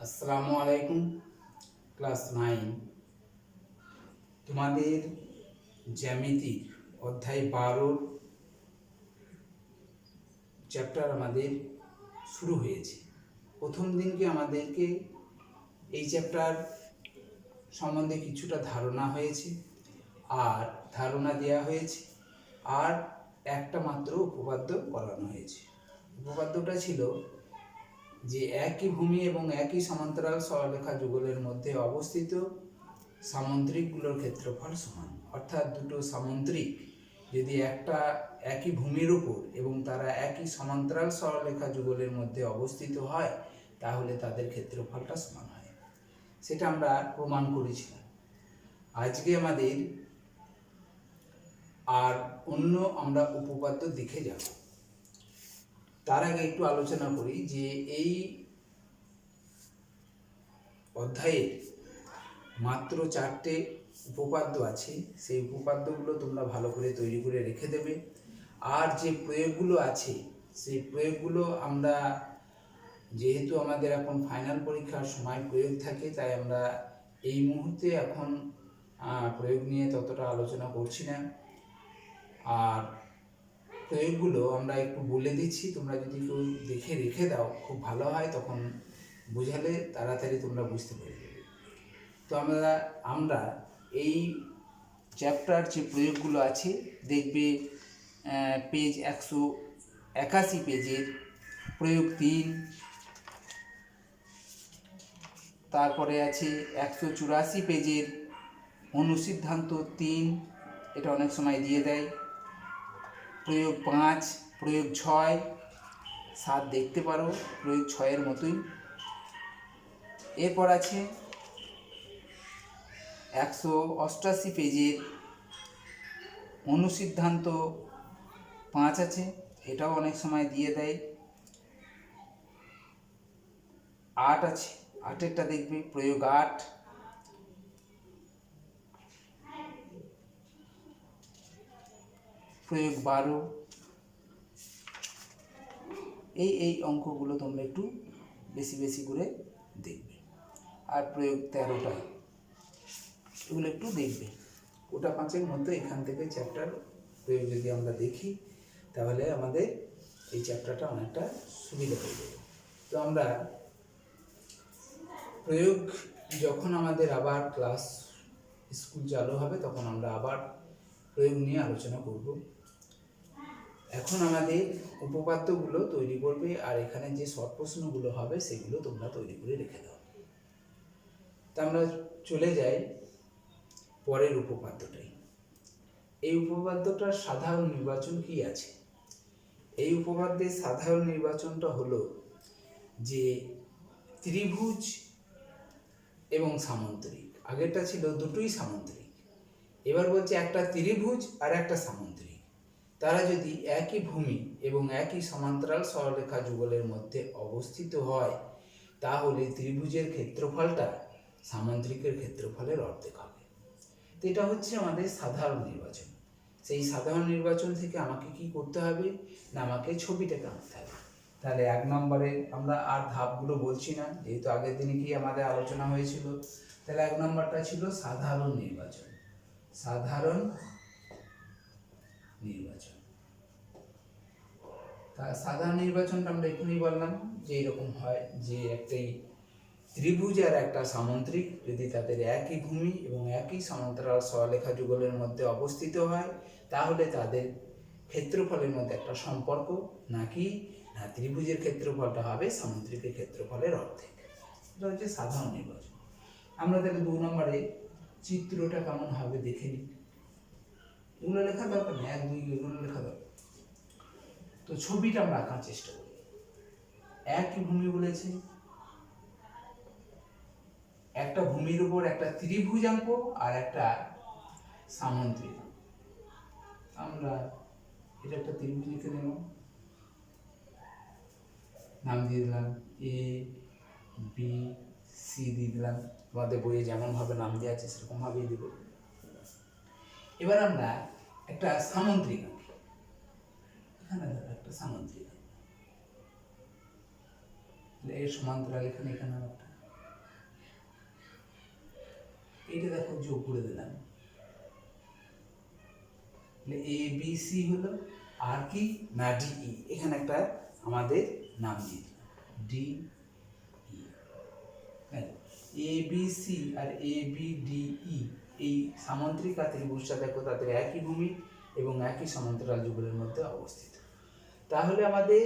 আসসালামু আলাইকুম। ক্লাস 9 তোমাদের জ্যামিতির অধ্যায় 12 চ্যাপ্টার আমাদের শুরু হয়েছে। প্রথম দিনকে আমাদেরকে এই চ্যাপ্টার সম্বন্ধে কিছুটা ধারণা হয়েছে আর ধারণা দেওয়া হয়েছে, আর একটা মাত্র উপপাদ্য করানো হয়েছে। উপপাদ্যটা ছিল যে একই ভূমি এবং একই সমান্তরাল সরলরেখা যুগলের মধ্যে অবস্থিত সামুদ্রিকগুলোর ক্ষেত্রফল সমান। অর্থাৎ দুটো সামুদ্রিক যদি একটা একই ভূমির উপর এবং তারা একই সমান্তরাল সরলরেখা যুগলের মধ্যে অবস্থিত হয় তাহলে তাদের ক্ষেত্রফলটা সমান হয়। সেটা আমরা প্রমাণ করেছিলাম। আজকে আমাদের আর অন্য আমরা উপপাদ্য দেখে যাব। তার আগে একটু আলোচনা করি যে এই অধ্যায়ের মাত্র 4টে উপপাদ্য আছে। সেই উপপাদ্যগুলো তোমরা ভালো করে তৈরি করে রেখে দেবে। আর যে প্রয়োগগুলো আছে সেই প্রয়োগগুলো আমরা, যেহেতু আমাদের এখন ফাইনাল পরীক্ষার সময় প্রয়োগ থাকে, তাই আমরা এই মুহূর্তে এখন প্রয়োগ নিয়ে ততটা আলোচনা করছি না। আর প্রয়োগগুলো আমরা একটু বলে দিচ্ছি, তোমরা যদি কেউ দেখে রেখে দাও খুব ভালো হয়, তখন বোঝালে তাড়াতাড়ি তোমরা বুঝতে পারবে। তো আমরা এই চ্যাপ্টার যে প্রয়োগগুলো আছে দেখবে পেজ 181 পেজের প্রয়োগ 3, তারপরে আছে 184 পেজের অনুসিদ্ধান্ত 3, এটা অনেক সময় দিয়ে দেয়। প্রয়োগ 5, প্রয়োগ 6, 7 দেখতে পারো, প্রয়োগ 6-এর মতোই। এরপর আছে 188 পেজের অনুসিদ্ধান্ত 5 আছে, এটাও অনেক সময় দিয়ে দেয়। 8 আছে, 8-এরটা দেখবে, প্রয়োগ 8। প্রয়োগ 12। এই অঙ্কগুলো তোমরা একটু বেশি বেশি করে দেখবে। আর প্রয়োগ 13টা, এগুলো একটু দেখবে। ওটা 5-এর মধ্যে এখান থেকে চ্যাপ্টার প্রয়োগ যদি আমরা দেখি তাহলে আমাদের এই চ্যাপ্টারটা অনেকটা সুবিধা হয়ে যাবে। তো আমরা প্রয়োগ যখন আমাদের আবার ক্লাস স্কুল চালু হবে তখন আমরা আবার প্রয়োগ নিয়ে আলোচনা করব। এখন আমাদের উপপাদ্যগুলো তৈরি করবে, আর এখানে যে শর্ট প্রশ্নগুলো হবে সেগুলো তোমরা তৈরি করে রেখে দাও। তা আমরা চলে যাই পরের উপপাদ্যটাই। এই উপপাদ্যটার সাধারণ নির্বাচন কি আছে? এই উপপাদ্যের সাধারণ নির্বাচনটা হলো যে ত্রিভুজ এবং সামুদ্রিক। আগেরটা ছিল দুটোই সামুদ্রিক, এবার বলছে একটা ত্রিভুজ আর একটা সামুদ্রিক, তারা যদি একই ভূমি এবং একই সমান্তরাল সরলরেখা যুগলের মধ্যে অবস্থিত হয় তাহলে ত্রিভুজের ক্ষেত্রফলটা সামুদ্রিকের ক্ষেত্রফলের অর্ধেক হবে। তো এটা হচ্ছে আমাদের সাধারণ নির্বাচন। সেই সাধারণ নির্বাচন থেকে আমাকে কি করতে হবে না, আমাকে ছবিটাকে আনতে হবে। তাহলে 1 নম্বরে আমরা আর ধাপগুলো বলছি না, যেহেতু আগের দিনে কি আমাদের আলোচনা হয়েছিল। তাহলে 1 নম্বরটা ছিল সাধারণ নির্বাচন। সাধারণ নির্বাচন, তা সাধারণ নির্বাচনটা আমরা এখনই বললাম যে এরকম হয় যে একটাই ত্রিভুজ আর একটা সামুদ্রিক যদি তাদের একই ভূমি এবং একই সমান্তরাল সরলরেখা যুগলের মধ্যে অবস্থিত হয় তাহলে তাদের ক্ষেত্রফলের মধ্যে একটা সম্পর্ক, নাকি না ত্রিভুজের ক্ষেত্রফলটা হবে সামুদ্রিকের ক্ষেত্রফলের অর্ধেক। এটা হচ্ছে সাধারণ নির্বাচন। আমরা তাহলে 2 নম্বরে চিত্রটা কেমন হবে দেখে নিই। এগুলো লেখা দরকার নেই, 1, 2 এগুলো লেখা দরকার। তো ছবিটা আমরা আঁকার চেষ্টা করি। একই ভূমি বলেছে, একটা ভূমির উপর একটা ত্রিভুজ আঁকবো আর একটা সামুদ্রিক। আমরা এটা একটা ত্রিভুজ লিখে নেব, নাম দিয়ে দিলাম এ বি সি দিয়ে দিলাম। তোমাদের বইয়ে যেমন ভাবে নাম দেওয়া আছে সেরকম ভাবেই দেব। এবার আমরা একটা সামুদ্রিক আঁকি। এখানে একটা সামুদ্রিক, এর সমান্তরাল এখানে একটা, এটা দেখো যোগ করে দিলাম, এ বি সি হলো, আর কি না ডিই, এখানে একটা আমাদের নাম দিয়ে DE. A B C R A B DE এই সামান্তরিক ত্রিভুজটা দেখো তাদের একই ভূমি এবং একই সমান্তরাল যুগলের মধ্যে অবস্থিত। তাহলে আমাদের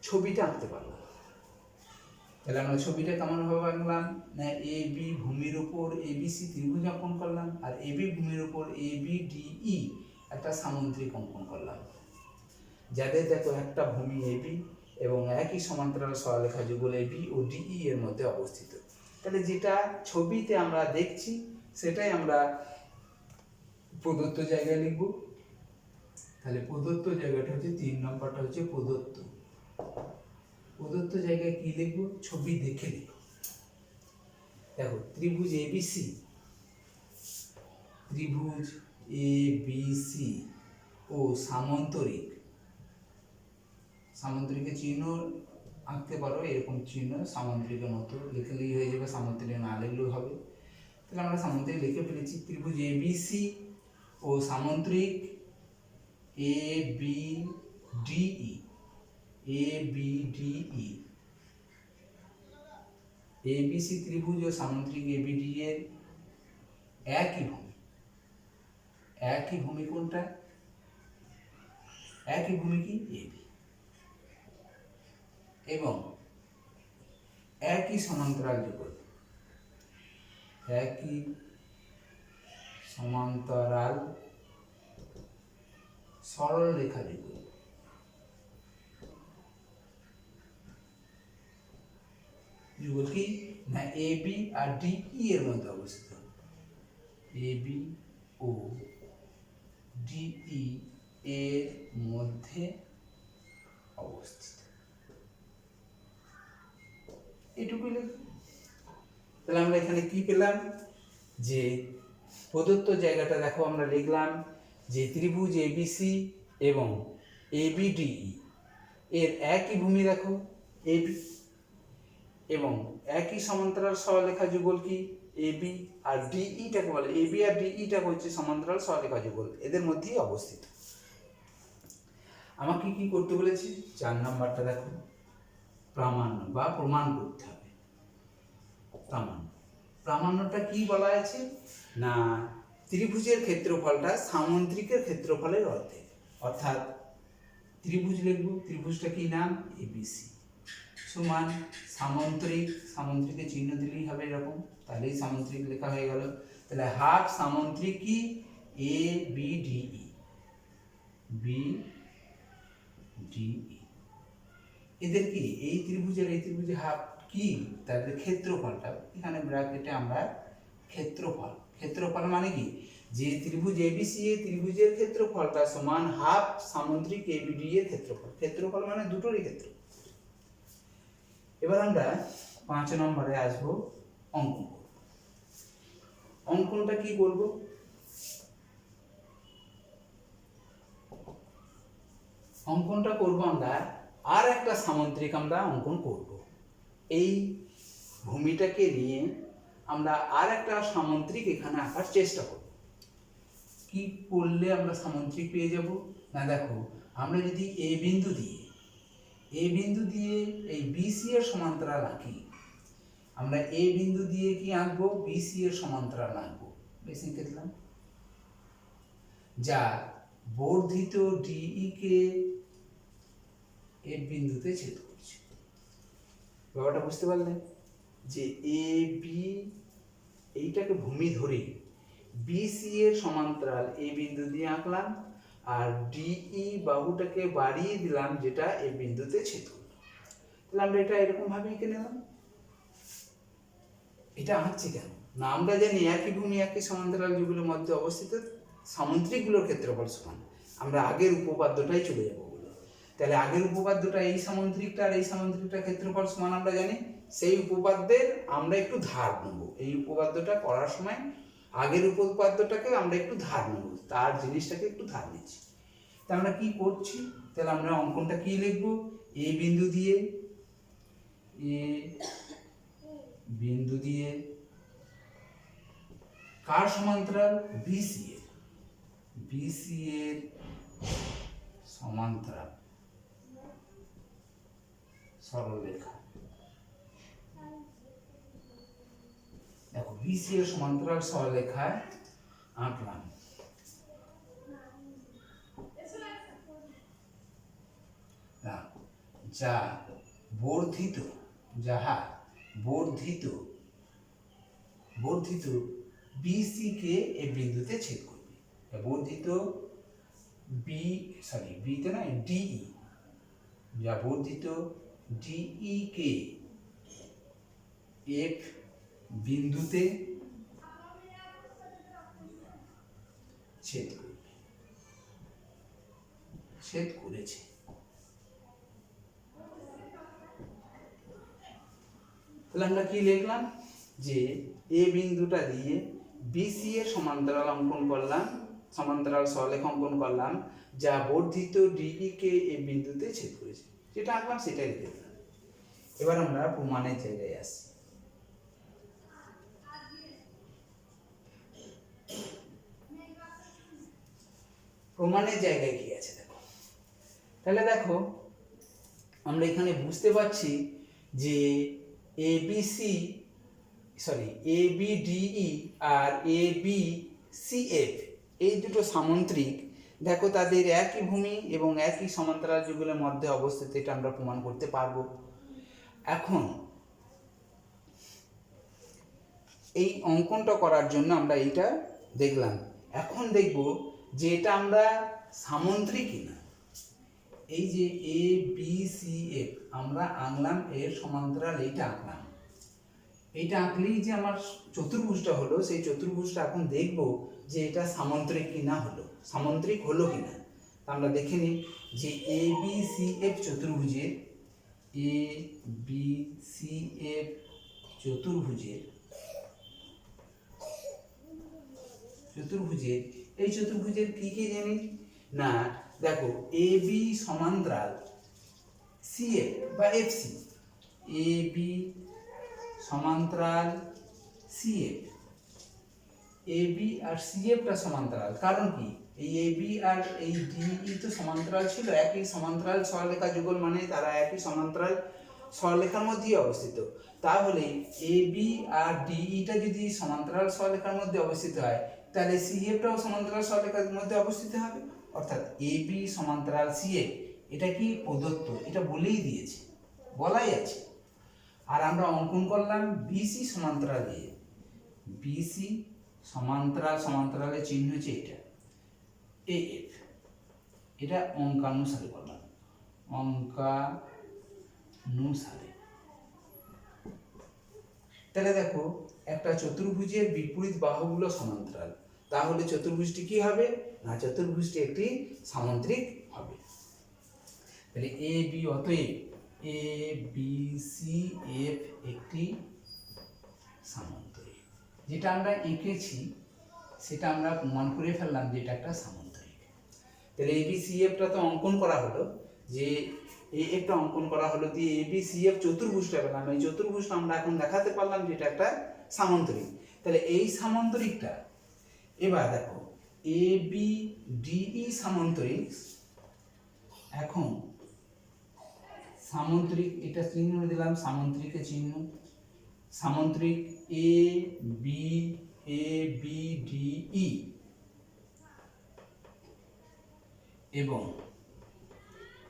ছবিটা আঁকতে পারলাম। তাহলে আমরা ছবিটা কেমন ভাবে আঁকলাম না, এ বি ভূমির উপর এ বি সি ত্রিভুজ অঙ্কন করলাম, আর এ বি ভূমির উপর এ বি ডিই একটা সামুদ্রিক অঙ্কন করলাম, যাদের দেখো একটা ভূমি এ বি এবং একই সমান্তরাল সরলরেখা যুগল এ বি ও ডিই এর মধ্যে অবস্থিত। তাহলে যেটা ছবিতে আমরা দেখছি সেটাই আমরা প্রদত্ত জায়গায় লিখব। তাহলে প্রদত্ত জায়গাটা হচ্ছে 3 নম্বরটা হচ্ছে প্রদত্ত। প্রদত্ত জায়গায় কি লিখব, ছবি দেখে লিখব। দেখো ত্রিভুজ এবিসি, ত্রিভুজ এবিসি ও সামান্তরিক, সামান্তরিকের চিহ্ন আঁকতে পারো, এরকম চিহ্ন সামান্তরিকের মতো লিখলেই হয়ে যাবে, সামান্তরিক না লিখলেও হবে। তাহলে আমরা সামান্তরিক লিখে ফেলেছি। ত্রিভুজ ABC O সামান্তরিক A B DE, A B DE, ABC ত্রিভুজ ও সামান্তরিক এ বি ডি এর একই ভূমি। একই ভূমি কোনটা, একই ভূমি কি এবি, এবং একই সমান্তরাল যুগল, একই সমান্তরাল সরল রেখা যুগল। যুগল কি না এ বি আর ডিই এর মধ্যে অবস্থিত, এ বি ও ডিই এর মধ্যে অবস্থিত। এটুকুই লিখব। তাহলে আমরা এখানে কি পেলাম, যে প্রদত্ত জায়গাটা দেখো আমরা লিখলাম যে ত্রিভুজ এবিসি এবং এবিডিই এর একই ভূমি দেখো এবি, এবং একই সমান্তরাল সরলরেখা যুগল কি এবি, আর ডিইটাকে বলে এবি আর ডিইটা হচ্ছে সমান্তরাল সরলরেখা যুগল, এদের মধ্যেই অবস্থিত। আমাকে কি করতে বলেছি, 4 নাম্বারটা দেখো, প্রামাণ্য বা প্রমাণ করতে হবে। প্রামাণ্য, প্রামাণ্যটা কি বলা আছে না, ত্রিভুজের ক্ষেত্রফলটা সামান্তরিকের ক্ষেত্রফলের অর্ধেক। অর্থাৎ ত্রিভুজ লিখব, ত্রিভুজটা কি নাম এবিসি, সমান সামান্তরিক, সামান্তরিকের চিহ্ন দিলেই হবে এরকম, তাহলেই সামান্তরিক লেখা হয়ে গেল। তাহলে হাফ সামান্তরিক কি A B DE, B DE এদের কি এই ত্রিভুজের এই ত্রিভুজের হাফ কি, তাদের ক্ষেত্রফলটা এখানে ব্র্যাকেটে আমরা ক্ষেত্রফল, ক্ষেত্রফল মানে কি যে ত্রিভুজ এবিসি এর ত্রিভুজের ক্ষেত্রফলটা সমান হাফ সামান্তরিক এবিডি এর ক্ষেত্রফল। ক্ষেত্রফল মানে দুটোরই ক্ষেত্র। এবার আমরা 5 নম্বরে আসবো, অঙ্কন। অঙ্কনটা কি করব, অঙ্কনটা করব আমরা আর একটা সামান্তরিক আমরা অঙ্কন করব। এই ভূমিটাকে নিয়ে আমরা আর একটা সামান্তরিক এখানে আঁকার চেষ্টা করব। কি করলে আমরা সামান্তরিক পেয়ে যাব না, দেখো আমরা যদি এ বিন্দু দিয়ে এই বিসি এর সমান্তরাল আঁকি, আমরা এ বিন্দু দিয়ে কি আঁকবো, বিসি এর সমান্তরাল আঁকবো, বেশি দেখলাম, যা বর্ধিত ডিই কে এ বিন্দুতে ছেদ করছে। ব্যাপারটা বুঝতে পারলে, যে এ বি এইটাকে ভূমি ধরে বিসি এর সমান্তরাল এ বিন্দু দিয়ে আঁকলাম, আর ডিই বাহুটাকে বাড়িয়ে দিলাম যেটা এ বিন্দুতে ছেদ করলো। তাহলে আমরা এটা এরকম ভাবে এঁকে নিলাম। এটা আঁকছি কেন না, আমরা জানি একই ভূমি একই সমান্তরাল যুগলের মধ্যে অবস্থিত, সামান্তরিকগুলোর ক্ষেত্রফল সমান। আমরা আগের উপপাদ্যটাই চলে যাব বলে, তাহলে আগের উপপাদ্যটা এই সামান্তরিকটা আর এই সামান্তরিকটার ক্ষেত্রফল সমান আমরা জানি, সেই উপপাদ্যের আমরা একটু ধার নেব। এই উপপাদ্যটা করার সময় আগের উপপাদ্যটাকে আমরা একটু ধার নেব, তার জিনিসটাকে একটু ধার নিচ্ছি। তা আমরা কি করছি, তাহলে আমরা অঙ্কনটা কি লিখব, এ বিন্দু দিয়ে কার সমান্তরাল? বিসি এর। বিসি এর সমান্তরাল সরলরেখা। দেখো বিসি এর সমান্তরাল সরলরেখায় আঁকলাম। যা বর্ধিত, যাহা বর্ধিত বিসি কে এই বিন্দুতে ছেদ করবে। বর্ধিত বিতে না, ডিই, যা বর্ধিত ডিই কে এফ বিন্দুতে ছেদ করবে, ছেদ করেছে। তাহলে আমরা কি লিখলাম? যে এ বিন্দুটা দিয়ে বিসি এর সমান্তরাল অঙ্কন করলাম, সমান্তরাল সরলরেখা অঙ্কন করলাম, যা বর্ধিত ডিই কে এই বিন্দুতে ছেদ করেছে। যেটা আঁকলাম সেটাই লিখে দিলাম। এবার আমরা প্রমাণের জায়গায় আসি। প্রমাণের জায়গায় কি আছে দেখো। তাহলে দেখো আমরা এখানে বুঝতে পারছি যে ABDE আর ABCF এই দুটো সামন্ত্রিক, দেখো তাদের একই ভূমি এবং একই সমান্তরাল যুগলের মধ্যে অবস্থিত, এটা আমরা প্রমাণ করতে পারবো। এখন এই অঙ্কনটা করার জন্য আমরা এইটা দেখলাম। এখন দেখব যে এটা আমরা সামন্ত্রিক কিনা। এই যে ABCF আমরা আঁকলাম, এর সমান্তরাল এইটা আঁকলাম। এইটা আঁকলেই যে আমার চতুর্ভুজটা হলো, সেই চতুর্ভুজটা এখন দেখব যে এটা সামন্ত্রিক কিনা হলো, সামন্ত্রিক হলো কিনা। আমরা দেখে নিই যে ABCF চতুর্ভুজের এই চতুর্ভুজের কি কি জানি না। দেখো AB সমান্তরাল CF বা FC, AB সমান্তরাল CF, AB আর CF টা সমান্তরাল। কারণ কি? এই AB আর এই DE তো সমান্তরাল ছিল, একই সমান্তরাল সরলরেখা যুগল মানে তারা একই সমান্তরাল সরলরেখার মধ্যেই অবস্থিত। তাহলে AB আর DE টা যদি সমান্তরাল সরলরেখার মধ্যে অবস্থিত হয়, তাহলে CF টাও সমান্তরাল সরলরেখার মধ্যে অবস্থিত হবে। অর্থাৎ AB সমান্তরাল CF এটা কি প্রদত্ত, এটা বলেই দিয়েছে, বলাই আছে। আর আমরা অঙ্কন করলাম BC সমান্তরাল এ, BC সমান্তরালের চিহ্ন হচ্ছে এটা AF, এটা অঙ্কানুসারে করলাম, অঙ্কানুসারে। তাহলে দেখো একটা চতুর্ভুজের বিপরীত বাহুগুলো সমান্তরাল, তাহলে চতুর্ভুজটি কি হবে না, চতুর্ভুজটি একটি সামন্ত্রিক হবে। তাহলে AB, অতএব ABCF একটি সামন্তরিক। যেটা আমরা এঁকেছি সেটা আমরা প্রমাণ করে ফেললাম যে এটা একটা সামন্তরিক। তাহলে ABCFটা তো অঙ্কন করা হলো, যে AFটা অঙ্কন করা হলো, দিয়ে ABCF চতুর্ভুজটা পেলাম। এই চতুর্ভুজটা আমরা এখন দেখাতে পারলাম যে এটা একটা সামন্তরিক। তাহলে এই সামন্তরিকটা, এবার দেখো ABDE সামন্তরিক, এখন সামন্তরিক এটা চিহ্ন দিলাম, সামন্তরিকের চিহ্ন, সামন্তরিক ABDE এবং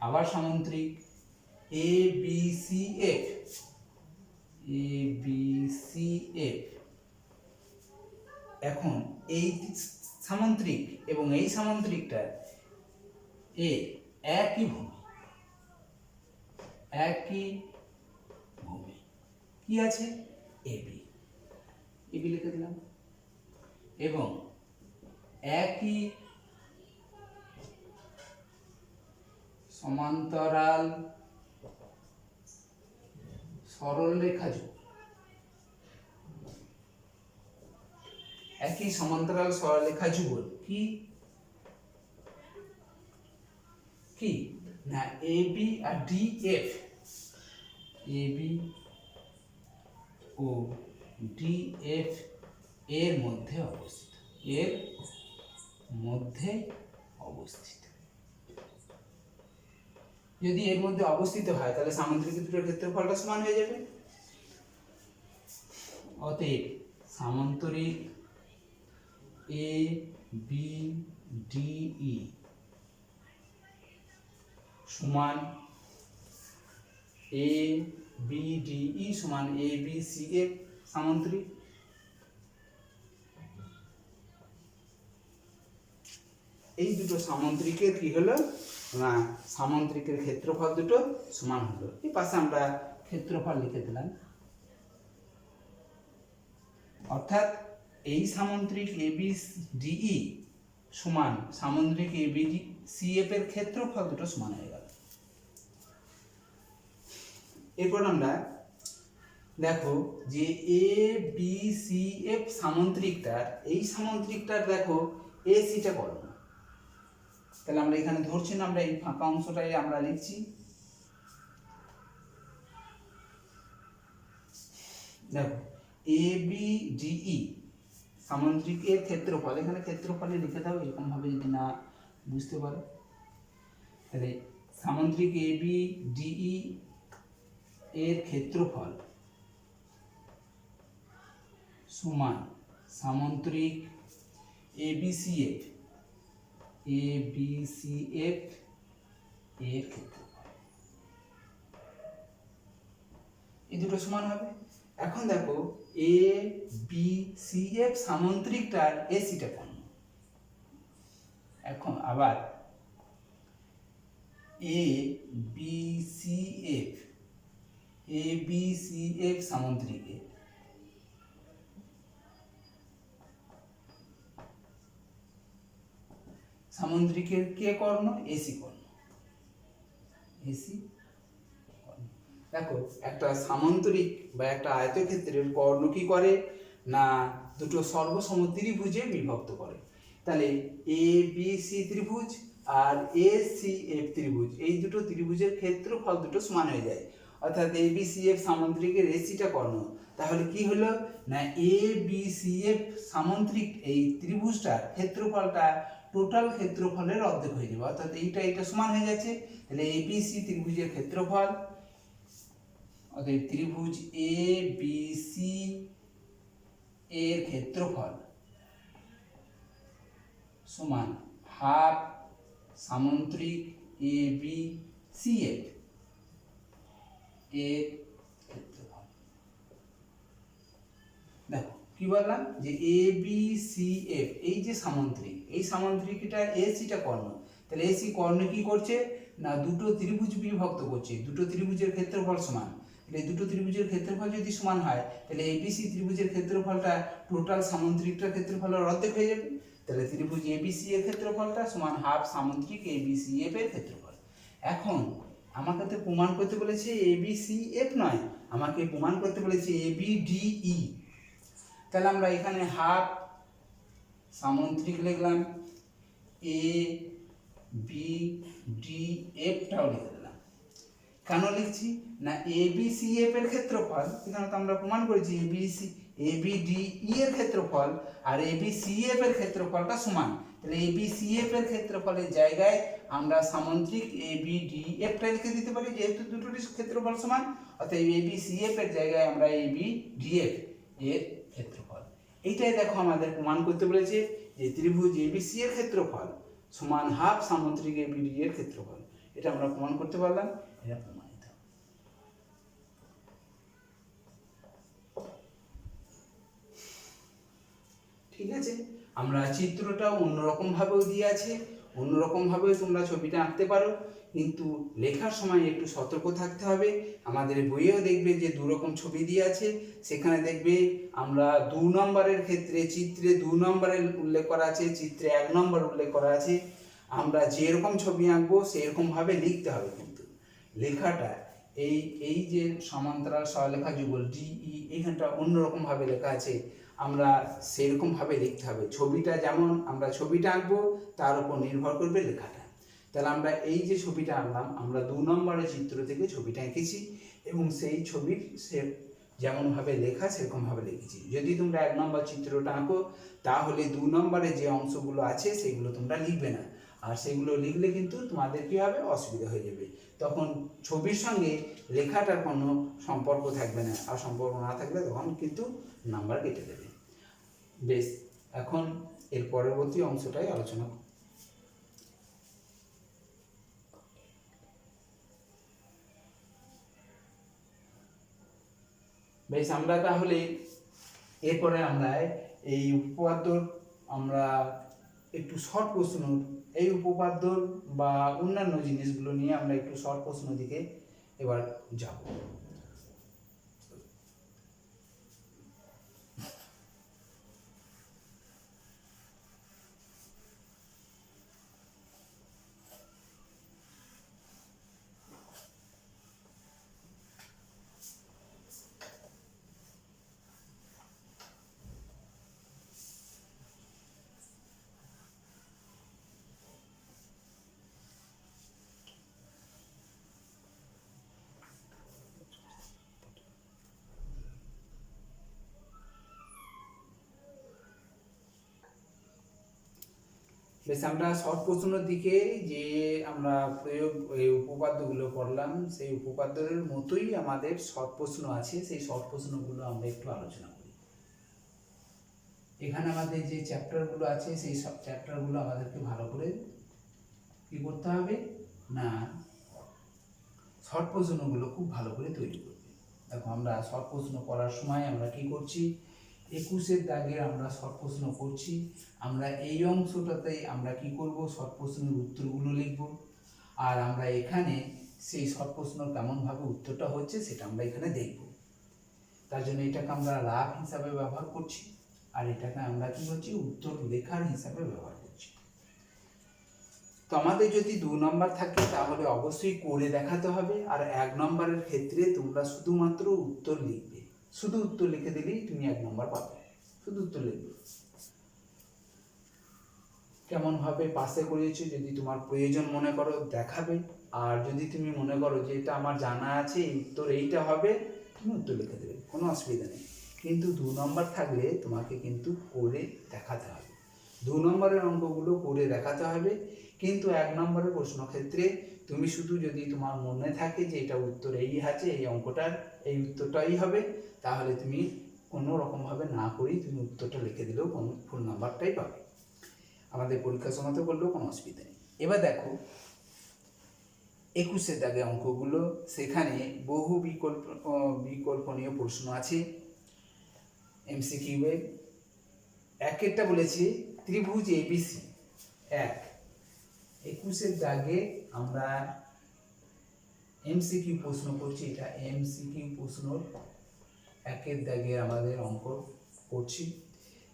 আবার সামন্তরিক ABCF, এখন এই সামন্তরিক এবং এই সামন্তরিকটা একই ভূমি, কি আছে AB লিখে দিলাম, এবং একই সমান্তরাল সরলরেখা যুগল, একই সমান্তরাল সরলরেখা যুগল কি না AB আর DF, AB ও DF এর মধ্যে অবস্থিত, এর মধ্যে অবস্থিত। যদি এর মধ্যে অবস্থিত হয় তাহলে সামুদ্রিক দুটোর ক্ষেত্রফলটা সমান হয়ে যাবে। অতএব সামান্তরিক এ বি ডি ই সমান এ বি ডি ই সমান এ বি সি এফ সামান্তরিক। এই দুটো সামান্তরিকের কি হলো না, সামান্তরিকের ক্ষেত্রফল দুটো সমান হলো। এই পাশে আমরা ক্ষেত্রফল লিখে দিলাম। অর্থাৎ এই সামান্তরিক এ বি ডি ই সমান সামান্তরিক এ বি সি এফ এর ক্ষেত্রফল দুটো সমান হয়ে গেল। এরপর আমরা দেখো যে এ বি সি এফ সামান্তরিকটার, এই সামান্তরিকটার দেখো এ সিটা করো। তাহলে আমরা এখানে ধরছি না, আমরা এই ফাঁকা অংশটাই আমরা লিখছি। দেখো এ বি ডি ই সামান্তরিকের ক্ষেত্রফল, এখানে ক্ষেত্রফলে লিখে দাও এরকম ভাবে যদি না বুঝতে পারো। তাহলে সামান্তরিক এ বি ডি ই এর ক্ষেত্রফল সমান সামান্তরিক A B C F, A B C F এর ক্ষেত্রফল। এই দুটো সমান হবে। এখন দেখো এ বি সি এফ সামান্তরিকটার এ সিটা কোণ। এখন আবার A B C F, A B C F সামান্তরিকে সামান্তরিকের K Karna, AC Karna, AC. দেখো একটা সামান্তরিক বা একটা আয়তক্ষেত্রের কর্ণ কি করে না, দুটো সর্বসমত্রিভুজে বিভক্ত করে। তাহলে এ বি সি ত্রিভুজ আর এ সি এফ ত্রিভুজ, এই দুটো ত্রিভুজের ক্ষেত্রফল দুটো সমান হয়ে যায়। অর্থাৎ এ বি সি এফ সামান্তরিকের এসিটা কর্ণ। তাহলে কি হলো না, এ বি সি এফ সামান্তরিক এই ত্রিভুজটার ক্ষেত্রফলটা টোটাল ক্ষেত্রফলের অর্ধেক হয়ে যাবে। অর্থাৎ এটা সমান হয়ে যাচ্ছে। তাহলে এ বি সি ত্রিভুজের ক্ষেত্রফল, অতএব ত্রিভুজ এ বি সি এর ক্ষেত্রফল সমান half সামান্তরিক A B C F এর ক্ষেত্রফল। দেখো কি বললাম যে এ বি সি এফ এই যে সামান্তরিক, এই সামান্তরিকটা এ সিটা কর্ণ। তাহলে এ সি কর্ণ কি করছে না, দুটো ত্রিভুজ বিভক্ত করছে, দুটো ত্রিভুজের ক্ষেত্রফল সমান। তাহলে এই দুটো ত্রিভুজের ক্ষেত্রফল যদি সমান হয় তাহলে এবিসি ত্রিভুজের ক্ষেত্রফলটা টোটাল সামান্তরিকটার ক্ষেত্রফলের অর্ধেক হয়ে যাবে। তাহলে ত্রিভুজ এবিসি এর ক্ষেত্রফলটা সমান হাফ সামান্তরিক এবিসি এফ এর ক্ষেত্রফল। এখন আমাকে তো প্রমাণ করতে বলেছে এবিসি এফ নয়, আমাকে প্রমাণ করতে বলেছে এবিডিই। তাহলে আমরা এখানে হাফ সামান্তরিক লিখলাম, এ বি ডি এফটাও লিখে দিলাম। কেন লিখছি না, এ বি সি এফ এর ক্ষেত্রফল, এখানে তো আমরা প্রমাণ করেছি এ বি ডি ই এর ক্ষেত্রফল আর এ বি সি এফ এর ক্ষেত্রফলটা সমান। তাহলে এ বি সি এফ এর ক্ষেত্রফলের জায়গায় আমরা সামান্তরিক এ বি ডি এফটা লিখে দিতে পারি, যেহেতু দুটোরই ক্ষেত্রফল সমান। অতএব এ বি সি এফ এর জায়গায় আমরা এ বি ডি এফ এর ক্ষেত্রফল। এইটাই দেখো আমাদের প্রমাণ করতে বলেছে যে ত্রিভুজ এ বি সি এর ক্ষেত্রফল সমান হাফ সামান্তরিক এ বি ডি এর ক্ষেত্রফল। এটা আমরা প্রমাণ করতে পারলাম, এটা প্রমাণিত। ঠিক আছে, আমরা চিত্রটা অন্যরকম ভাবেও দিয়ে আছে, অন্যরকম ভাবেও তোমরা ছবিটা আঁকতে পারো, কিন্তু লেখার সময় একটু সতর্ক থাকতে হবে। আমাদের বইয়েও দেখবে যে দুরকম ছবি দিয়ে আছে, সেখানে দেখবে আমরা 2 নম্বরের ক্ষেত্রে চিত্রে 2 নম্বরের উল্লেখ করা আছে, চিত্রে 1 নম্বর উল্লেখ করা আছে। আমরা যেরকম ছবি আঁকবো সেরকম ভাবে লিখতে হবে, কিন্তু লেখাটা এই যে সমান্তরাল সরলরেখা যুগল ডিই, এইখানটা অন্যরকম ভাবে লেখা আছে, আমরা সেরকম ভাবে লিখতে হবে। ছবিটা যেমন আমরা ছবিটা আঁকবো তার উপর নির্ভর করবে লেখাটা। তাহলে আমরা এই যে ছবিটা আঁকলাম, আমরা 2 নম্বরের চিত্র থেকে ছবিটা এঁকেছি এবং সেই ছবির যেমনভাবে লেখা সেরকমভাবে লিখেছি। যদি তোমরা 1 নম্বর চিত্রটা আঁকো তাহলে 2 নম্বরে যে অংশগুলো আছে সেগুলো তোমরা লিখবে না, আর সেগুলো লিখলে কিন্তু তোমাদের কী হবে, অসুবিধা হয়ে যাবে। তখন ছবির সঙ্গে লেখাটার কোনো সম্পর্ক থাকবে না, আর সম্পর্ক না থাকলে তখন কিন্তু নাম্বার কেটে দেবে। বেশ, এখন এর পরবর্তী অংশটাই আলোচনা করব। বেশ, আমরা তাহলে এরপরে আমরা এই উপপাদ্য আমরা একটু শর্ট প্রশ্ন, এই উপপাদ্য বা অন্যান্য জিনিসগুলো নিয়ে আমরা একটু শর্ট প্রশ্ন দিকে এবার যাব। বেশ, আমরা শর্ট প্রশ্নের দিকে যে আমরা এই উপপাদ্যগুলো পড়লাম, সেই উপপাদ্যের মতোই আমাদের শর্ট প্রশ্ন আছে, সেই শর্ট প্রশ্নগুলো আমরা একটু আলোচনা করি। এখানে আমাদের যে চ্যাপ্টারগুলো আছে সেই সব চ্যাপ্টারগুলো আমাদেরকে ভালো করে কি করতে হবে না, শর্ট প্রশ্নগুলো খুব ভালো করে তৈরি করবে। দেখো, আমরা শর্ট প্রশ্ন করার সময় আমরা কি করছি, 21-এর দাগের আমরা শর্ট প্রশ্ন করছি। আমরা এই অংশটাতে আমরা কি করব, শর্ট প্রশ্নের উত্তরগুলো লিখব, আর আমরা এখানে সেই শর্ট প্রশ্ন কেমনভাবে উত্তরটা হচ্ছে সেটা আমরা এখানে দেখব। তার জন্য এটাকে আমরা রাফ হিসাবে ব্যবহার করছি, আর এটাকে আমরা কি করছি, উত্তর লেখার হিসাবে ব্যবহার করছি। তো আমাদের যদি 2 নম্বর থাকে তাহলে অবশ্যই করে দেখাতে হবে, আর 1 নম্বরের ক্ষেত্রে তোমরা শুধুমাত্র উত্তর লিখবে, শুধু উত্তর লিখে দিলেই তুমি 1 নম্বর পাবে, শুধু উত্তর লিখবে। কেমনভাবে পাশে করিয়েছো যদি তোমার প্রয়োজন মনে করো দেখাবে, আর যদি তুমি মনে করো যে এটা আমার জানা আছে এই উত্তর এইটা হবে, তুমি উত্তর লিখে দেবে, কোনো অসুবিধা নেই। কিন্তু 2 নম্বর থাকলে তোমাকে কিন্তু করে দেখাতে হবে, 2 নম্বরের অঙ্কগুলো করে দেখাতে হবে। কিন্তু 1 নম্বরের প্রশ্ন ক্ষেত্রে তুমি শুধু যদি তোমার মনে থাকে যে এটা উত্তর এই আছে, এই অঙ্কটার এই উত্তরটাই হবে, তাহলে তুমি কোনো রকমভাবে না করেই তুমি উত্তরটা লিখে দিলেও কোনো ফুল নাম্বারটাই পাবে, আমাদের পরীক্ষার সময় তো করলেও কোনো অসুবিধা নেই। এবার দেখো 21-এর দাগে অঙ্কগুলো, সেখানে বহু বিকল্পনীয় প্রশ্ন আছে এমসিকিউ-এ। একেরটা বলেছে ত্রিভুজ এবিসি 1। 21-এর দাগে আমরা এমসিকিউ প্রশ্ন করছি, এটা এমসিকিউ প্রশ্ন 1-এর দাগে আমাদের অঙ্ক করছি।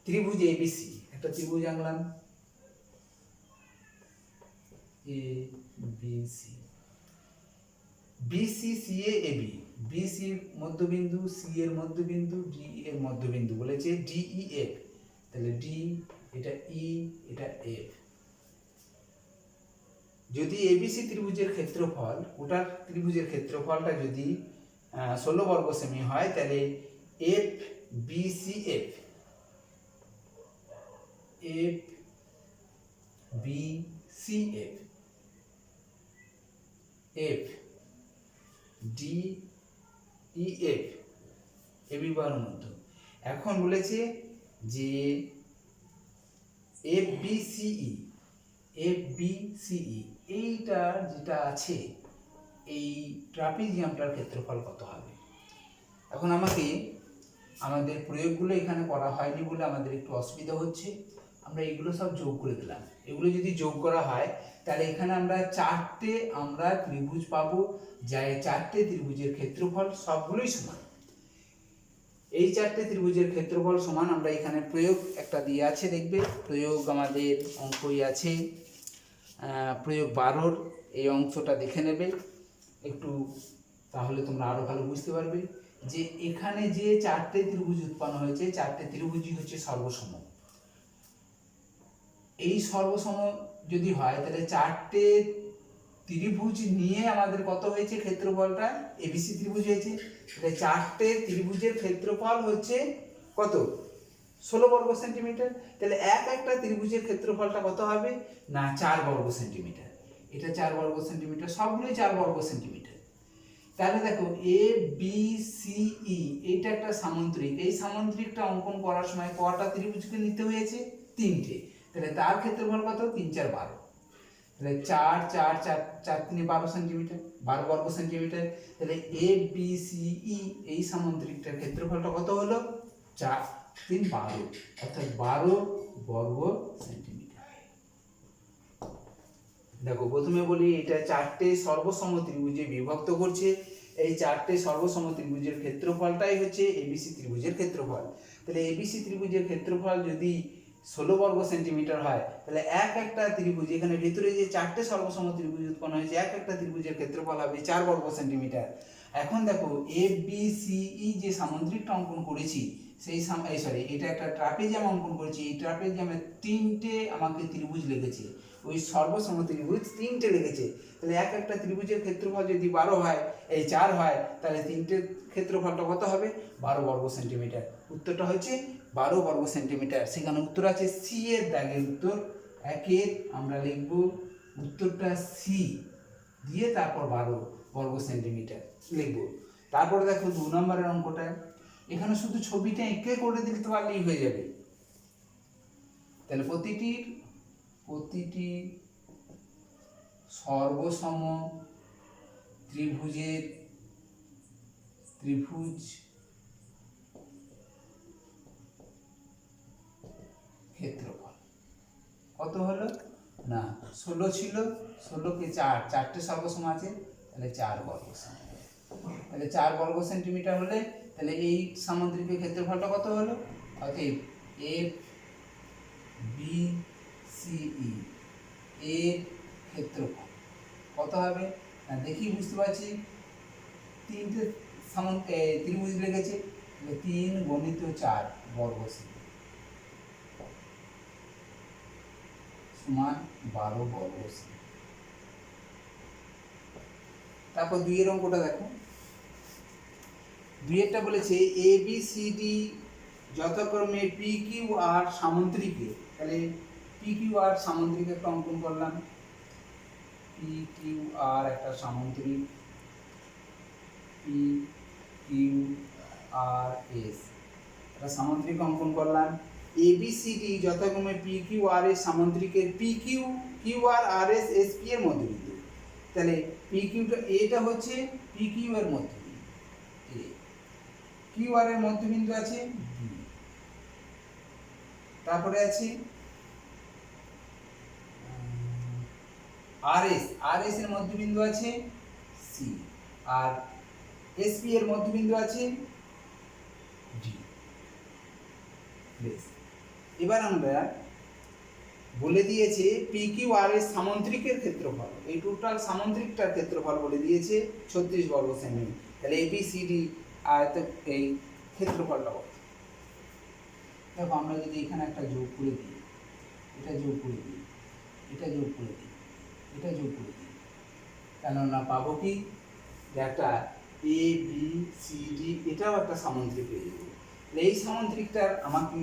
ত্রিভুজ এবিসি, একটা ত্রিভুজ আঁকলাম ABC, BC C A AB, BC মধ্যবিন্দু, সি এর মধ্যবিন্দু, ডি এর মধ্যবিন্দু বলেছে ডিই এফ, তাহলে ডি এটা ই এটা এফ। যদি এবিসি ত্রিভুজের ক্ষেত্রফল, ওটার ত্রিভুজের ক্ষেত্রফলটা যদি 16 বর্গ সেমি হয়, তাহলে F BC F, F BC F, F D E F, AB বাহুর মধ্য। এখন বলেছে যে F B CE, F B CE এইটা যেটা আছে এই ট্রাপিজিয়ামটার ক্ষেত্রফল কত হবে। এখন আমাদের প্রয়োগগুলো এখানে করা হয়নি বলে আমাদের একটু অসুবিধা হচ্ছে, আমরা এগুলো সব যোগ করে দিলাম। এগুলো যদি যোগ করা হয় তাহলে এখানে আমরা 4টে আমরা ত্রিভুজ পাবো, যা 4টে ত্রিভুজের ক্ষেত্রফল সবগুলোই সমান। এই 4টে ত্রিভুজের ক্ষেত্রফল সমান, আমরা এখানে প্রয়োগ একটা দিয়ে আছে, দেখবে প্রয়োগ আমাদের অঙ্কই আছে, প্রয়োগ 12-র এই অংশটা দেখে নেবে একটু, তাহলে তোমরা আরো ভালো বুঝতে পারবে যে এখানে যে 4টে ত্রিভুজ উৎপন্ন হয়েছে, 4টে ত্রিভুজই হচ্ছে সর্বসম। এই সর্বসম যদি হয় তাহলে 4টে ত্রিভুজ নিয়ে আমাদের কত হয়েছে ক্ষেত্রফলটা, এবিসি ত্রিভুজ হয়েছে, তাহলে 4টে ত্রিভুজের ক্ষেত্রফল হচ্ছে কত, 16 বর্গ সেন্টিমিটার। তাহলে একটা ত্রিভুজের ক্ষেত্রফলটা কত হবে না 4 বর্গ সেন্টিমিটার। এটা 4 বর্গ সেন্টিমিটার, সবগুলোই 4 বর্গ সেন্টিমিটার। তাহলে দেখো এ বি সি ই এইটা একটা সামুদ্রিক, এই সামুদ্রিকটা অঙ্কন করার সময় কটা ত্রিভুজকে নিতে হয়েছে, 3টে। তাহলে তার ক্ষেত্রফল কত, 3 4 12, তাহলে 4 4 4 4 3 12 সেন্টিমিটার, 12 বর্গ সেন্টিমিটার। তাহলে এ বি সি ই এই সামুদ্রিকটার ক্ষেত্রফলটা কত হলো, 4 3 12, অর্থাৎ 12 বর্গ সেন্টিমিটার। দেখো প্রথমে বলি এটা 4টে সর্বসম ত্রিভুজে বিভক্ত করছে, এই 4টে সর্বসম ত্রিভুজের ক্ষেত্রফলটাই হচ্ছে এবিসি ত্রিভুজের ক্ষেত্রফল। তাহলে এবিসি ত্রিভুজের ক্ষেত্রফল যদি 16 বর্গ সেন্টিমিটার হয়, তাহলে একটা ত্রিভুজ, এখানে ভিতরে যে 4টে সর্বসম ত্রিভুজ উৎপন্ন হয়েছে, একটা ত্রিভুজের ক্ষেত্রফল হবে 4 বর্গ সেন্টিমিটার। এখন দেখো এ বি সি ই যে সামুদ্রিকটা অঙ্কন করেছি, সেই এটা একটা ট্রাপিজিয়াম অঙ্কন করেছি, এই ট্রাপিজিয়ামে 3টে আমাকে ত্রিভুজ লেগেছে, ওই সর্বসম ত্রিভুজ 3টে লেগেছে। তাহলে একটা ত্রিভুজের ক্ষেত্রফল যদি 12 হয়, এই 4 হয়, তাহলে 3টে ক্ষেত্রফলটা কত হবে, 12 বর্গ সেন্টিমিটার। উত্তরটা হচ্ছে 12 বর্গ সেন্টিমিটার। সেখানে উত্তর আছে সি এর দাগের উত্তর। একের আমরা লিখব উত্তরটা সি দিয়ে তারপর 12 বর্গ সেন্টিমিটার লিখব। তারপর দেখো 2 নম্বরের অঙ্কটা, এখানে শুধু ছবিটা এঁকে করে দিতে পারলেই হয়ে যাবে। তাহলে প্রতিটি সর্বসম ত্রিভুজ ক্ষেত্রফল কত হলো না 16 ছিল, 16কে 4টে সর্বসম আছে, তাহলে 4 বর্গ সেন্টিমিটার। তাহলে 4 বর্গ সেন্টিমিটার হলে তাহলে এই সামুদ্রিকের ক্ষেত্রফলটা কত হলো, অতএব এফ বি সি ই এর ক্ষেত্রফল কত হবে না দেখি বুঝতে পারছি, 3টে ত্রিভুজ লেগেছে, 3 × 4 বর্গ সেন্টিমিটার সমান 12 বর্গ সেন্টিমিটার। তারপর 2 এর অঙ্কটা দেখো, 2 এরটা বলেছে এ বি সি ডি যথাক্রমে পি কিউ আর সামুদ্রিকে, তাহলে পি কিউ আর সামুদ্রিক একটা অঙ্কন করলাম, পি কিউ আর একটা সামুদ্রিক, পি কিউ আর এস একটা সামুদ্রিক অঙ্কন করলাম। এ বি সি ডি যথাক্রমে P Q R S সামুদ্রিকের P Q, Q R, আর এস, এস পি এর মধ্যবিন্দু। তাহলে পি কিউটা এটা হচ্ছে পি কিউ এর মধ্যবিন্দু, এ কিউ আর এর মধ্যবিন্দু আছে বি, তারপরে আছে আর এস এর মধ্যবিন্দু আছে সি, আর এস পি এর মধ্যবিন্দু আছে ডি। বেশ, এবার আমরা বলে দিয়েছে পি কিউ আর এস সামুদ্রিকের ক্ষেত্রফল, এই টোটাল সামুদ্রিকটার ক্ষেত্রফল বলে দিয়েছে 36 বর্গ সেমি। তাহলে এ বি সি ডি এই ক্ষেত্রফলটা কত, দেখো আমরা যদি এখানে একটা যোগ করে দিই, এটা যোগ করে দিই, এটা যোগ করে দিই, এটা যোগ করে দিই, তাহলে আমরা পাবো কি একটা এ বি সি ডি, এটাও একটা সামুদ্রিক হয়ে যাবে। এই সামুদ্রিকটার আমাকে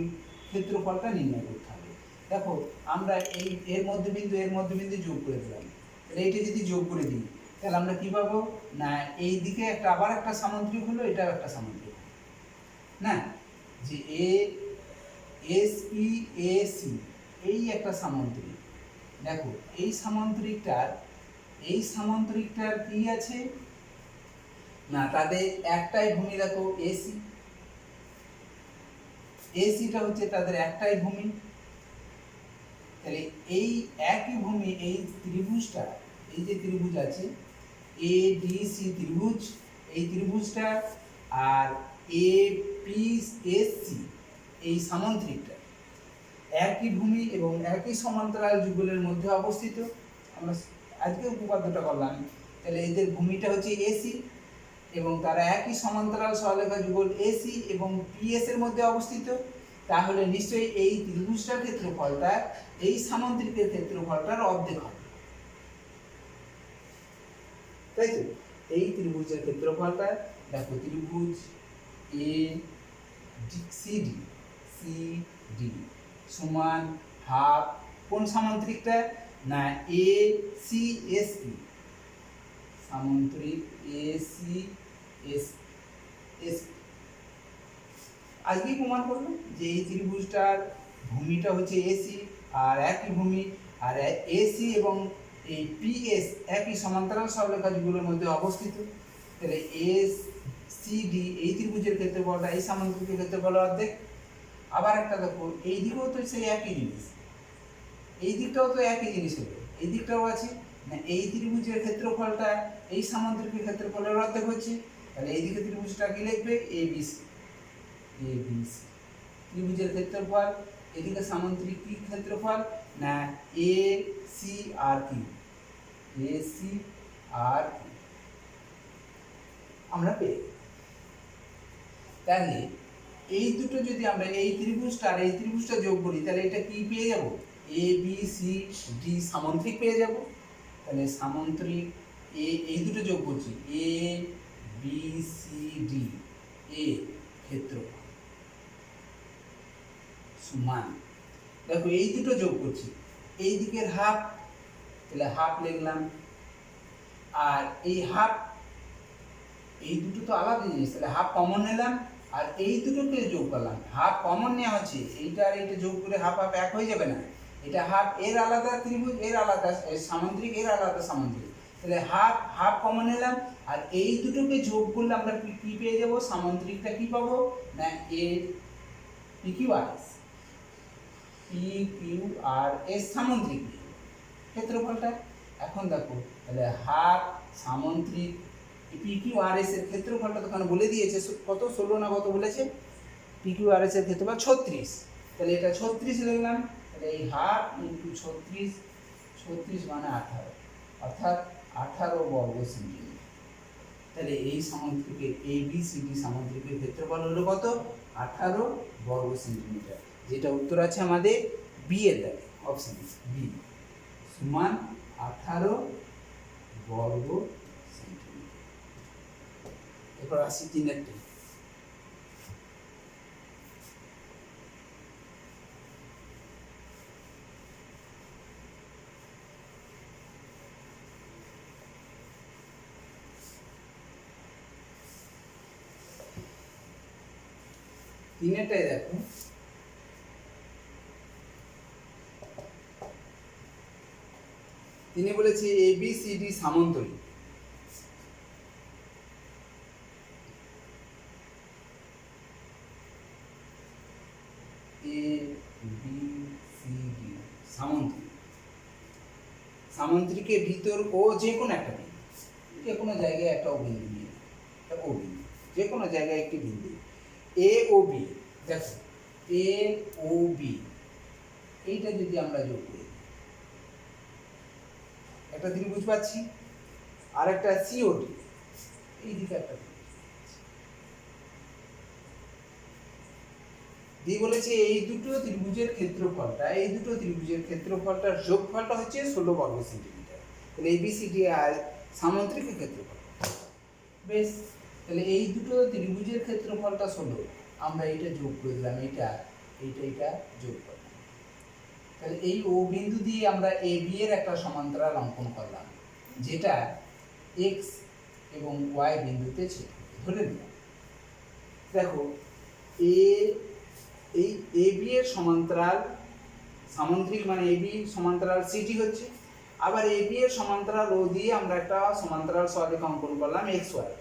ক্ষেত্রফলটা নির্ণয় করতে হবে। দেখো আমরা এর মধ্যবিন্দু যোগ করে দিলাম, তাহলে এইটা যদি যোগ করে দিই তাহলে আমরা কি পাবো না এই দিকে একটা আবার একটা সামুদ্রিক হলো, এটাও একটা সামুদ্রিক না, যে A S P A C এই একটা সামুদ্রিক। দেখো এই সামুদ্রিকটার কি আছে না তাদের একটাই ভূমি, দেখো এসিটা হচ্ছে তাদের একটাই ভূমি। তাহলে এই একই ভূমি, এই ত্রিভুজটা, এই যে ত্রিভুজ আছে এ ডি সি ত্রিভুজ, এই ত্রিভুজটা আর এ পি এস সি এই সামুদ্রিকটা একই ভূমি এবং একই সমান্তরাল যুগলের মধ্যে অবস্থিত। আমরা আজকে উপপাদ্যটা করলাম, তাহলে এদের ভূমিটা হচ্ছে এসি এবং তারা একই সমান্তরাল সরলরেখা যুগল এসি এবং পিএস এর মধ্যে অবস্থিত। তাহলে নিশ্চয়ই এই ত্রিভুজটার ক্ষেত্রফলটা এই সামুদ্রিকের ক্ষেত্রফলটার অর্ধেক হবে। তাই তো? এই ত্রিভুজের ক্ষেত্রফলটা দেখো, ত্রিভুজ এ সিডি সিডি সমান হাফ কোন সামান্তরিকটা, না এ সি এস ই, সামান্তরিক এ সি এস এস। আজকেই প্রমাণ করলাম যে এই ত্রিভুজটার ভূমিটা হচ্ছে এসি আর একই ভূমি, আর এসি এবং এই পিএস একই সমান্তরাল সরলরেখাগুলোর মধ্যে অবস্থিত। তাহলে এস সি ডি এই ত্রিভুজের ক্ষেত্রফলটা এই সামান্তরিকের ক্ষেত্রফলের অর্ধেক। আবার একটা দেখো, এই দিকেও তো সেই একই জিনিস, এই দিকটাও তো একই জিনিস হলো, এই দিকটাও আছে না, এই ত্রিভুজের ক্ষেত্রফলটা এই সামান্তরিকের ক্ষেত্রফলের অর্ধেক হচ্ছে। তাহলে এই দিকে ত্রিভুজটা কি লিখবে, A B C, A B C ত্রিভুজের ক্ষেত্রফল, এদিকে সামান্তরিক কি ক্ষেত্রফল, না এ সি আর কি, এ সি আর কি আমরা পেয়ে। তাহলে এই দুটো যদি আমরা এই ত্রিভুজটা আর এই ত্রিভুজটা যোগ করি, তাহলে এটা কি পেয়ে যাব, এ বি সি ডি সামান্তরিক পেয়ে যাব। তাহলে সামান্তরিক এই দুটো যোগ করছি, A B C D A ক্ষেত্রফল সমান, দেখো এই দুটো যোগ করছি, এই দিকের হাফ, তাহলে হাফ লিখলাম, আর এই হাফ, এই দুটো তো আলাদা জিনিস, তাহলে হাফ কমন নিলাম, আর এই দুটোকে যোগ করলাম, হাফ কমন নেওয়া হচ্ছে, এইটা আর এইটা যোগ করে হাফ হাফ এক হয়ে যাবে না, এটা হাফ এর আলাদা ত্রিভুজ, এর আলাদা সামান্তরিক, এর আলাদা সামান্তরিক, তাহলে হাফ হাফ কমন নিলাম, আর এই দুটোকে যোগ করলে আমরা কি পেয়ে যাব, সামান্তরিকটা কি পাবো, না A P Q R S, P Q R S সামান্তরিক ক্ষেত্রফলটা। এখন দেখো, তাহলে হাফ সামান্তরিক পি কিউ আর এস এর ক্ষেত্রফলটা তো বলে দিয়েছে কত, 16 না কত বলেছে, পি কিউ আর এস এর ক্ষেত্রফল 36, তাহলে এটা 36 লিখলাম, তাহলে এই হাফ ইন্টু 36, 36 মানে 18, অর্থাৎ 18 বর্গ সেন্টিমিটার। তাহলে এই সামান্তরিকের এ বি সি ডি সামান্তরিকের ক্ষেত্রফল হলো কত, 18 বর্গ সেন্টিমিটার, যেটা উত্তর আছে আমাদের বি এর দাগে, অপশন বি সমান 18 বর্গ সেন্টিমিটার। এরপর আসি তিনেরটা, তিনেরটাই দেখো, তিনি বলেছে A B C D সামান্তরিক, A B C D সামান্তরিক, সামান্তরিকের ভিতর ও যে কোনো একটা বিন্দু, যে কোনো জায়গায় একটা ও বিন্দু নিয়ে, ও বিন্দু যে কোনো জায়গায় একটি বিন্দু এ ও বি, দেখো এ ও বি এইটা যদি আমরা যোগ করি, একটা ত্রিভুজ পাচ্ছি, আর একটা সিওডি, এই দিকে একটা দিয়ে বলেছে এই দুটো ত্রিভুজের ক্ষেত্রফলটা, এই দুটো ত্রিভুজের ক্ষেত্রফলটার যোগফলটা হচ্ছে 16 বর্গ সেন্টিমিটার। তাহলে এবিসিডি আর সামান্তরিকের ক্ষেত্রফল বেশ, তাহলে এই দুটো ত্রিভুজের ক্ষেত্রফলটা 16, আমরা এইটা যোগ করে দিলাম, এইটা যোগ করলাম, তাহলে এই ও বিন্দু দিয়ে আমরা এ বি এর একটা সমান্তরাল অঙ্কন করলাম, যেটা এক্স এবং ওয়াই বিন্দুতে ছেদ ধরে নিলাম। দেখো এই এ বি এর সমান্তরাল সামান্তরিক, মানে এ বি সমান্তরাল সিটি হচ্ছে, আবার এ বি এর সমান্তরাল ও দিয়ে আমরা একটা সমান্তরাল সরলরেখা অঙ্কন করলাম এক্স ওয়াই।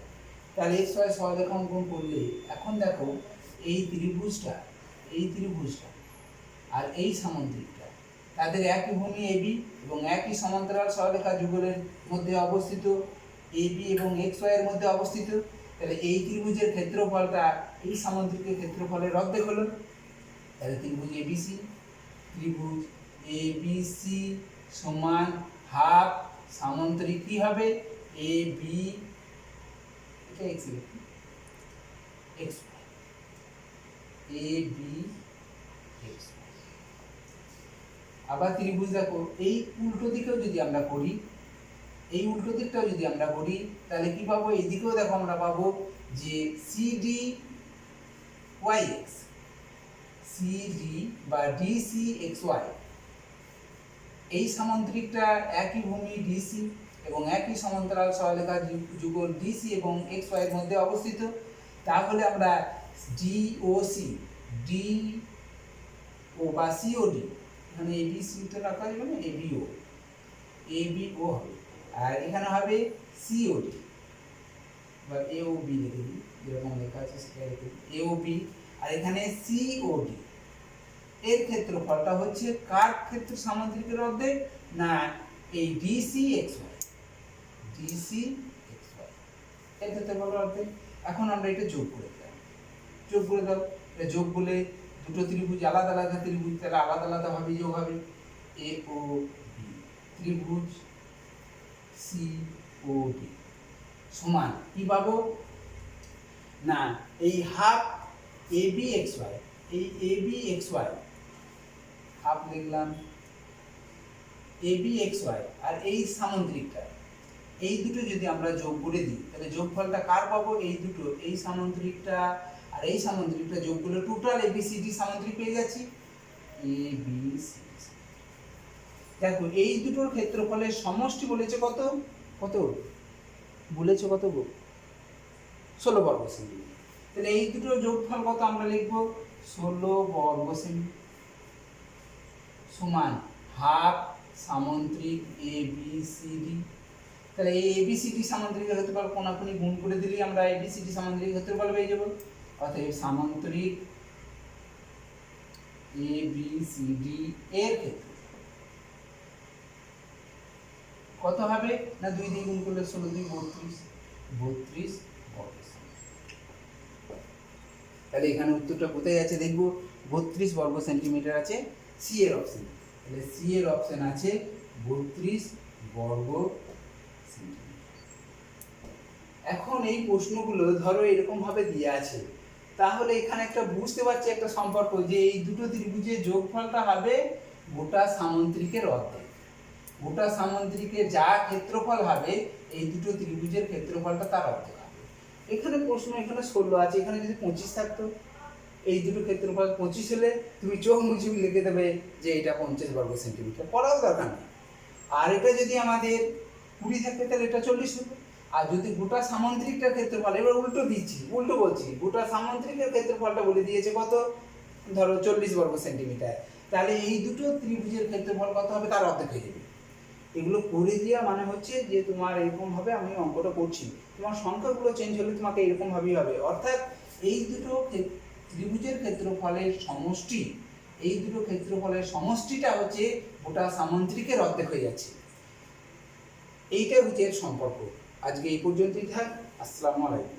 তাহলে এক্স ওয়াই সরলরেখা অঙ্কন করলে এখন দেখো এই ত্রিভুজটা আর এই সামান্তরিকটা তাদের একই ভূমি এ বি এবং একই সমান্তরাল সরলরেখা যুগলের মধ্যে অবস্থিত, এ বি এবং এক্স ওয়াই এর মধ্যে অবস্থিত। তাহলে এই ত্রিভুজের ক্ষেত্রফলটা এই সামান্তরিকের ক্ষেত্রফলের অর্ধেক হলো। তাহলে ত্রিভুজ এবিসি সমান হাফ সামান্তরিক কি হবে, এ বি, এটা x x A B x. আবার ত্রিভুজ দেখো এই উল্টো দিকেও যদি আমরা করি, এই উল্টো দিকটাও যদি আমরা করি তাহলে কি পাবো, এইদিকেও দেখো আমরা পাবো যে সিডি ওয়াই এক্স, সিডি বা ডিসি এক্স ওয়াই, এই সামান্তরিকটা একই ভূমি ডিসি এবং একই সমান্তরাল সরলরেখা যুগল ডিসি এবং এক্স ওয়াই এর মধ্যে অবস্থিত। তাহলে আমরা ডিওসি, ডি ও বা সিওডি, এখানে এবিসি তো রাখা যাবে না, এবিও, এবিও হবে, আর এখানে হবে সিওডি বা এওবি লিখে দিই, যেরকম লেখা আছে সেটা লিখে দিই, এওবি, আর এখানে সিওডি এর ক্ষেত্রফলটা হচ্ছে কার ক্ষেত্র সামান্তরিকের অর্ধেক, না এই DC X Y, DC X Y এর ক্ষেত্রফল অর্ধেক। এখন আমরা এটা যোগ করে দিলাম, যোগ করে দাও, এটা যোগ বলে দুটো ত্রিভুজ আলাদা আলাদা ত্রিভুজ, তাহলে আলাদা আলাদা ভাবে যোগ হবে, এ ও বি ত্রিভুজ সি ও ডি সমান কি পাবো, না এই half A B x Y, এই A B x Y half লিখলাম, এ বি এক্স ওয়াই আর এই সামান্তরিকটা, এই দুটো যদি আমরা যোগ করে দিই তাহলে যোগফলটা কার পাবো, এই দুটো, এই সামান্তরিকটা আর এই সামান্তরিকটা যোগ করলে টোটাল এবিসিডি সামান্তরিক পেয়ে যাচ্ছি, এবিসিডি। দেখো এই দুটোর ক্ষেত্রফলের সমষ্টি বলেছে কত, কত বলেছে, কত গো, 16 বর্গ সেমি। তাহলে এই দুটোর যোগফল কত আমরা লিখব, 16 বর্গ সেমি সমান half সামান্তরিক A B C D. তাহলে এই এ বি সি ডি সামান্তরিকের ক্ষেত্রফল কোনাকুনি গুণ করে দিলেই আমরা এ বি সি ডি সামান্তরিক ক্ষেত্রফল পেয়ে যাব। অতএব সামান্তরিক এ বি সি ডি এর ক্ষেত্রফল কত হবে, না 2 দিয়ে গুণ করলে 16 2 32, 32 বর্গ সেমি। তাহলে এখানে উত্তরটা কোথায় আছে দেখব, 32 বর্গ সেন্টিমিটার আছে সি এর অপশন। তাহলে সি এর অপশন আছে 32 বর্গ সেন্টিমিটার। এখন এই প্রশ্নগুলো ধরো এরকম ভাবে দেওয়া আছে, তাহলে এখানে একটা বুঝতে পারছি একটা সম্পর্ক, যে এই দুটো ত্রিভুজের যোগফলটা হবে গোটা সামান্তরিকের অর্ধেক। গোটা সামান্তরিকের যা ক্ষেত্রফল হবে এই দুটো ত্রিভুজের ক্ষেত্রফলটা তার অর্ধেক হবে। এখানে প্রশ্ন, এখানে 16 আছে, এখানে যদি 25 থাকতো, এই দুটো ক্ষেত্রফল 25 হলে তুমি চোখ মুছে লিখে দেবে যে এটা 50 বর্গ সেন্টিমিটার, পড়াও দরকার নেই। আর এটা যদি আমাদের 20 থাকতো তাহলে এটা 40 হতো। আর যদি গোটা সামান্তরিকটার ক্ষেত্রফল, এবার উল্টো দিচ্ছি, উল্টো বলছি, গোটা সামান্তরিকের ক্ষেত্রফলটা বলে দিয়েছে কত, ধরো 40 বর্গ সেন্টিমিটার, তাহলে এই দুটো ত্রিভুজের ক্ষেত্রফল কত হবে, তার অর্ধেক হয়ে যাবে। এগুলো করে দেওয়া মানে হচ্ছে যে তোমার এরকম ভাবে আমি অঙ্কটা করছি, তোমার সংখ্যাগুলো চেঞ্জ হলে তোমাকে এরকম ভাবেই হবে। অর্থাৎ এই দুটো ত্রিভুজের ক্ষেত্রফলের সমষ্টি, এই দুটো ক্ষেত্রফলের সমষ্টিটা হচ্ছে গোটা সামান্তরিকের অর্ধেক হয়ে যাচ্ছে। এইটা হচ্ছে এর সম্পর্ক। আজকে এই পর্যন্তই থাক। আসসালামু আলাইকুম।